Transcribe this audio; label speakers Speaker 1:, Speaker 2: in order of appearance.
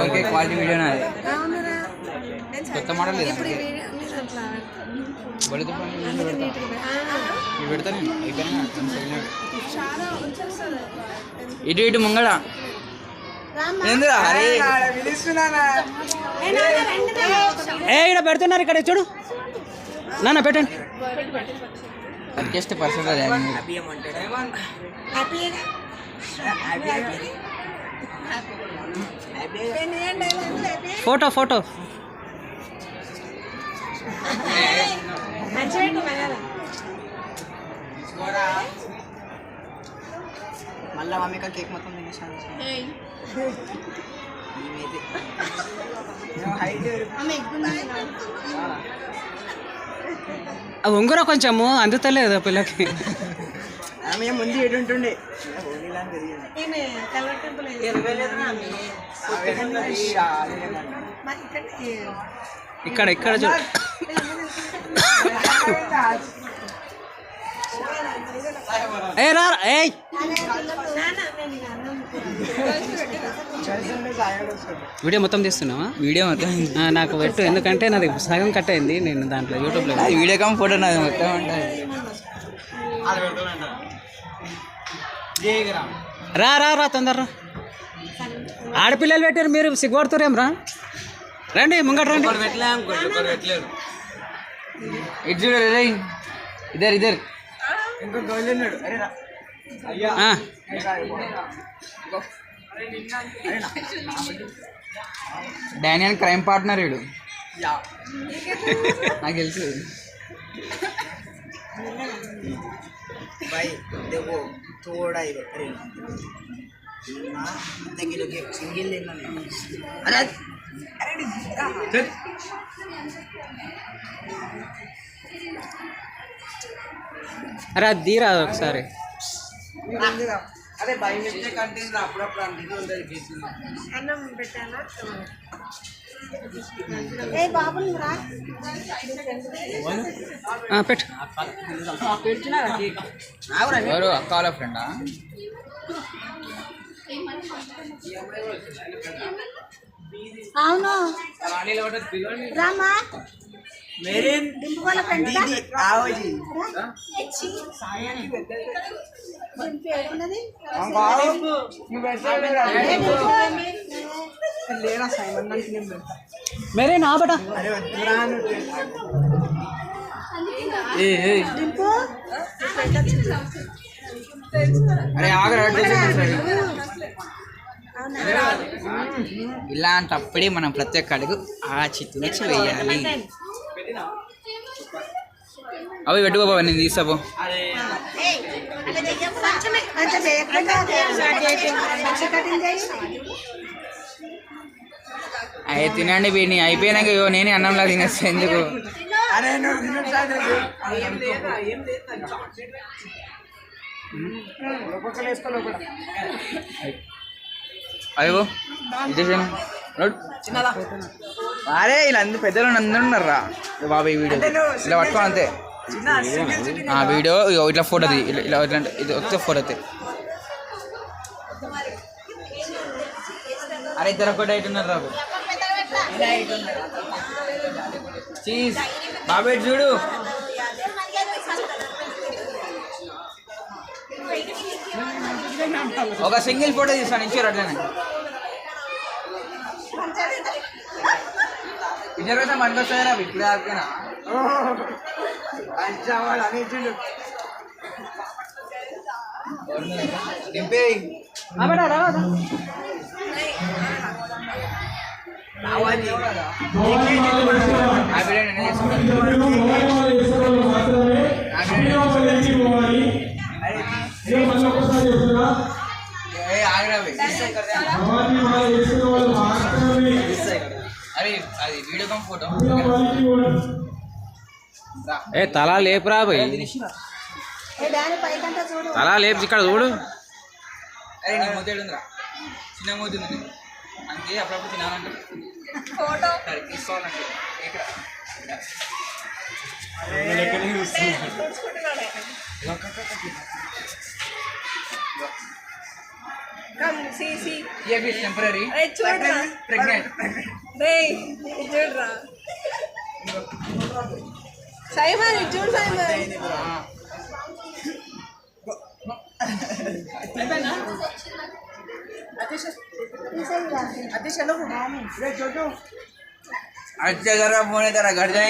Speaker 1: okay quality video నాది కొత్త model లేదా పెడతాను ఇటు ఇటు ముంగడ ఏందిరా ఇక్కడ పెడుతున్నారు ఇక్కడ చూడు నాన్న పెట్టండి జస్ట్ పర్సనల్ ఫోటో ఫోటో
Speaker 2: మళ్ళా మమ్మీ కేక్ మొత్తం తినేసాను
Speaker 1: ఉంగురా కొంచెము అందుతలేదు పిల్లకి
Speaker 2: ఆమె ముందు ఏడుంటుండే
Speaker 1: ఇక్కడ ఇక్కడ చూడు ఏ రా ఏ వీడియో మొత్తం తీస్తున్నావా వీడియో మొత్తం నాకు పెట్టు ఎందుకంటే నాది సగం కట్ అయింది నేను దాంట్లో యూట్యూబ్లో వీడియో కమ్ ఫోటో నాది మొత్తం ఉంటుంది రా రా రా తొందర ఆడపిల్లలు పెట్టారు మీరు సిగ్గుపడుతురేం రా రండి ముంగట రండి ఇటు చూడు ఇద్దరు ఇద్దరు
Speaker 2: ఇంకో గోల్ ఉన్నాడు అరే
Speaker 1: డానియల్ క్రైమ్ పార్ట్నర్ వీడు నాకు తెలుసు
Speaker 2: भाई देखो थोड़ा ही अरे किलो के सिंगल लेना नहीं अरे अरे
Speaker 1: అరే అది తీరా ఒకసారి
Speaker 2: అరే బై మిస్టేక్ అంటే అప్పుడప్పుడు అందుకే ఉంటుంది
Speaker 3: అన్నం పెట్టానా ఏ బాబు రా
Speaker 1: పెట్టు ఎవరు అక్క వాళ్ళ ఫ్రెండా
Speaker 3: అవును రామా
Speaker 2: मेरे
Speaker 3: डिंपू वाला फ्रेंड
Speaker 2: दीदी आओ जी हम आओ यू बैठे लेना साइमन ना नहीं बैठा
Speaker 1: मेरे ना बेटा
Speaker 2: अरे दुरान
Speaker 1: ए ए
Speaker 3: डिंपू
Speaker 1: అరే ఆగరా ఇలాంటప్పుడే మనం ప్రతి ఒక్క అడుగు ఆచితూచి వేయాలి అవి పెట్టుకో బాబా నేను తీసాబో అవి తినండి వీడిని అయిపోయినాక నేనే అన్నంలా తినేస్తా ఎందుకు
Speaker 2: अरे नो दिनो साइड लोपकल इसको लोपकल
Speaker 1: అయ్యో ఇదేనా చిన్నదా అరే ఇలా అందరూ పెద్దలు అందరూ ఉన్నారా బాబా ఈ వీడియో ఇలా పట్టుకో అంతే ఆ వీడియో ఇట్లా ఫోటో ఇలా ఇట్లా ఇది వచ్చే ఫోటో అయితే అరే ఇద్దరు ఒకటి అవుతున్నారు రాబు చీజ్ బాబే చూడు ఒక సింగిల్ ఫోటో తీస్తాను ఇచ్చారు అట్లనే ఇద్దరు అయితే మనకు వస్తాయరా ఇప్పుడు ఆపినా
Speaker 2: अच्छा वाला नहीं चलो
Speaker 1: దింపే
Speaker 2: आवाजी
Speaker 1: ఆ వీడియో నేను తీసుకుంటాను అరే అది వీడియో కమ్ ఫోటో ఏ తలా లేపురా పోయి తలా లేపు ఇక్కడ చూడు అరే నీ మూతేడుందిరా చిన్న మూతి ఉంది అందుకే అప్పుడప్పుడు తినాలంటే ఫోటో సరే తీసుకోవాలంటే ఇక్కడ
Speaker 2: కమ్ సి సి
Speaker 1: ये भी टेंपररी
Speaker 2: అరే చూడరా
Speaker 1: प्रेग्नेंट
Speaker 2: రేయ్ ఇది చూడరా సైమన్ ఇది చూడు సైమన్
Speaker 1: अच्छा जरा फोन है तेरा घर जाए